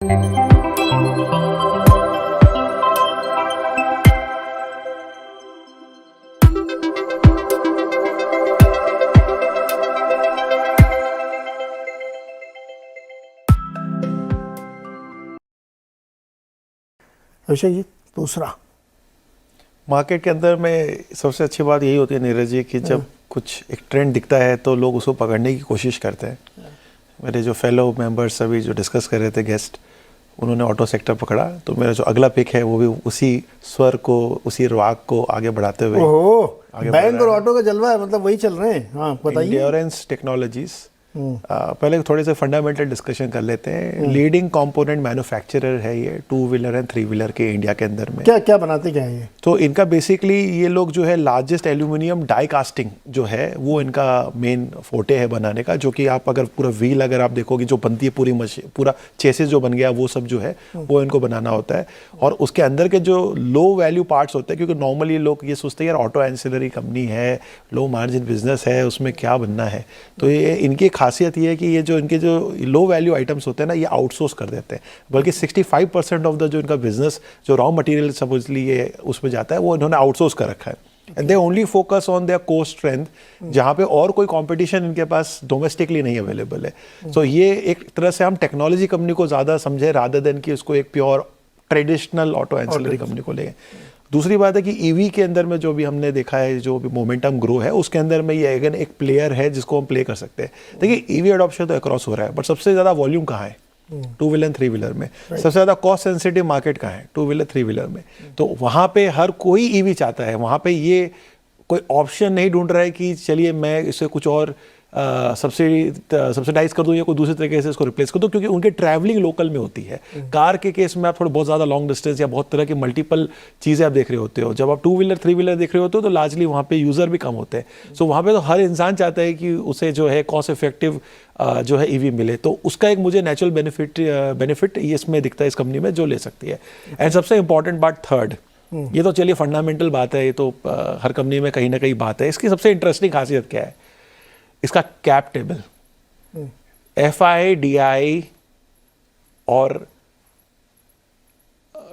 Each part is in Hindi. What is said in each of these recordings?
अभिषेक जी, दूसरा मार्केट के अंदर में सबसे अच्छी बात यही होती है नीरज जी कि जब कुछ एक ट्रेंड दिखता है तो लोग उसको पकड़ने की कोशिश करते हैं। मेरे जो फेलो मेंबर्स अभी जो डिस्कस कर रहे थे गेस्ट, उन्होंने ऑटो सेक्टर पकड़ा, तो मेरा जो अगला पिक है वो भी उसी स्वर को, उसी राग को आगे बढ़ाते हुए बैंक और ऑटो का जलवा है, मतलब वही चल रहे हैं। हाँ बताइए। Endurance technologies. पहले थोड़े से फंडामेंटल डिस्कशन कर लेते हैं। लीडिंग कंपोनेंट मैन्युफैक्चरर है ये 2 व्हीलर एंड 3 व्हीलर के इंडिया के अंदर में। क्या क्या बनाते क्या है ये? तो इनका बेसिकली ये लोग जो है लार्जेस्ट एल्यूमिनियम डाई कास्टिंग जो है वो इनका मेन फोटे है बनाने का, जो कि आप अगर पूरा व्हील अगर आप देखोगे जो बनती है पूरी मशीन, पूरा चेसिस जो बन गया वो सब जो है वो इनको बनाना होता है। और उसके अंदर के जो लो वैल्यू पार्ट्स होते हैं, क्योंकि नॉर्मली लोग ये सोचते हैं यार ऑटो एंसिलरी कंपनी है, लो मार्जिन बिजनेस है, उसमें क्या बनना है। तो ये इनकी खासियत ये है कि ये जो इनके जो लो वैल्यू आइटम्स होते हैं ना, ये आउटसोर्स कर देते हैं। बल्कि 65% ऑफ द जो इनका बिजनेस जो रॉ मटेरियल सपोजली ये उसमें जाता है वो इन्होंने आउटसोर्स कर रखा है। And they only focus on their core strength, जहाँ पे और कोई कंपटीशन इनके पास डोमेस्टिकली नहीं अवेलेबल है। सो ये एक तरह से हम टेक्नोलॉजी कंपनी को ज़्यादा समझे रादर देन कि उसको एक pure traditional auto ancillary company को लेंगे। दूसरी बात है कि ईवी के अंदर में जो भी हमने देखा है, जो भी मोमेंटम ग्रो है उसके अंदर में ये अगेन एक प्लेयर है जिसको हम प्ले कर सकते हैं। देखिए ईवी अडॉप्शन तो अक्रॉस हो रहा है, बट सबसे ज़्यादा वॉल्यूम कहाँ है? 2 व्हीलर 3 व्हीलर में। सबसे ज़्यादा कॉस्ट सेंसिटिव मार्केट कहाँ है? 2 व्हीलर 3 व्हीलर में। तो वहाँ पे हर कोई ईवी चाहता है, वहाँ पे ये कोई ऑप्शन नहीं ढूंढ रहा है कि चलिए मैं इसे कुछ और सब्सिडाइज कर दूं या कोई दूसरे तरीके से इसको रिप्लेस कर दूं, क्योंकि उनके ट्रैवलिंग लोकल में होती है। कार के केस में आप थोड़े बहुत ज़्यादा लॉन्ग डिस्टेंस या बहुत तरह की मल्टीपल चीज़ें आप देख रहे होते हो। जब आप 2 व्हीलर 3 व्हीलर देख रहे होते हो तो लार्जली वहाँ पे यूज़र भी कम होते हैं। सो वहाँ पे तो हर इंसान चाहता है कि उसे जो है कॉस्ट इफेक्टिव जो है ईवी मिले। तो उसका एक मुझे नेचुरल बेनिफिट इसमें दिखता है इस कंपनी में जो ले सकती है। एंड सबसे इंपॉर्टेंट बात थर्ड, ये तो चलिए फंडामेंटल बात है, ये तो हर कंपनी में कहीं ना कहीं बात है। इसकी सबसे इंटरेस्टिंग खासियत क्या है? इसका कैप टेबल, FI, DI और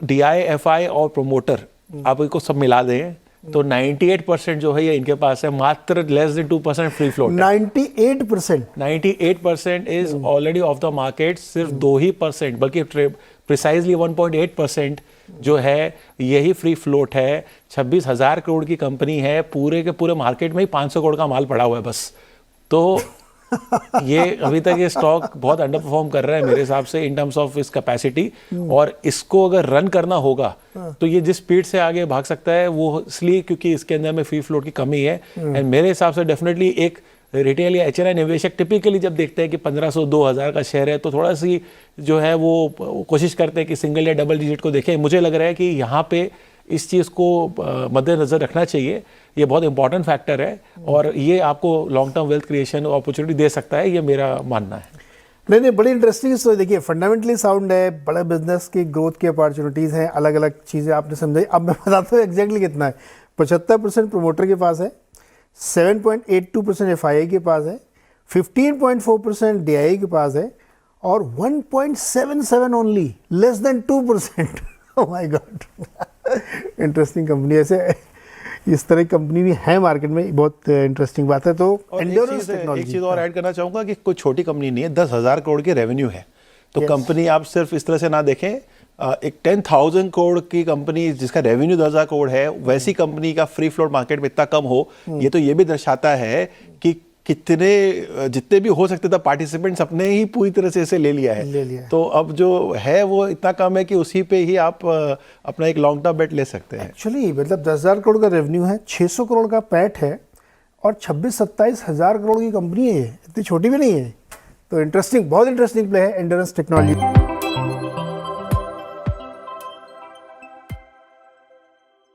DI, FI और प्रोमोटर आप इनको सब मिला दें तो 98% जो है ये इनके पास है। मात्र less than 2% free float. 98% is already of the market. सिर्फ 2% बल्कि प्रिसाइजली 1.8% जो है यही फ्री फ्लोट है। 26,000 करोड़ की कंपनी है, पूरे के पूरे मार्केट में ही 500 करोड़ का माल पड़ा हुआ है बस। तो ये अभी तक ये स्टॉक बहुत अंडर परफॉर्म कर रहा है मेरे हिसाब से इन टर्म्स ऑफ इस कैपेसिटी। और इसको अगर रन करना होगा तो ये जिस स्पीड से आगे भाग सकता है वो इसलिए क्योंकि इसके अंदर में फ्री फ्लोट की कमी है। एंड मेरे हिसाब से डेफिनेटली एक रिटेल या HNI निवेशक टिपिकली जब देखते हैं कि 1500-2000 का शेयर है तो थोड़ा सी जो है वो कोशिश करते हैं कि सिंगल या डबल डिजिट को देखें। मुझे लग रहा है कि यहाँ पे इस चीज़ को मद्देनज़र रखना चाहिए। ये बहुत इंपॉर्टेंट फैक्टर है और ये आपको long term wealth creation opportunity दे सकता है, ये मेरा मानना है। नहीं, बड़ी इंटरेस्टिंग स्टोरी। देखिए फंडामेंटली साउंड है, बड़े बिजनेस की ग्रोथ की अपॉर्चुनिटीज़ हैं, अलग अलग चीज़ें आपने समझाई। अब मैं बताता हूँ एग्जैक्टली कितना है। 75% प्रोमोटर के पास है, 7.82% FII के पास है, 15.4% DI के पास है और 1.77 only, less than 2%। Oh my God, interesting company. ऐसे इस तरह की कंपनी भी है मार्केट में, बहुत इंटरेस्टिंग बात है। तो एंड्योरेंस टेक्नोलॉजी, एक चीज़ और ऐड करना चाहूँगा कि कोई छोटी कंपनी नहीं है, 10,000 करोड़ के रेवेन्यू है। तो कंपनी आप सिर्फ इस तरह से ना देखें, एक 10,000 करोड़ की कंपनी जिसका रेवेन्यू 10,000 करोड़ है, वैसी कंपनी का फ्री फ्लोट मार्केट में इतना कम हो, ये तो ये भी दर्शाता है कि जितने भी हो सकते थे पार्टिसिपेंट्स अपने ही पूरी तरह से इसे ले लिया है। तो अब जो है वो इतना कम है कि उसी पे ही आप अपना एक लॉन्ग टर्म बेट ले सकते हैं। एक्चुअली मतलब 10,000 करोड़ का रेवेन्यू है, 600 करोड़ का पैट है और 26-27 हज़ार करोड़ की कंपनी है, इतनी छोटी भी नहीं है। तो इंटरेस्टिंग, बहुत इंटरेस्टिंग प्ले है एंड्योरेंस टेक्नोलॉजी।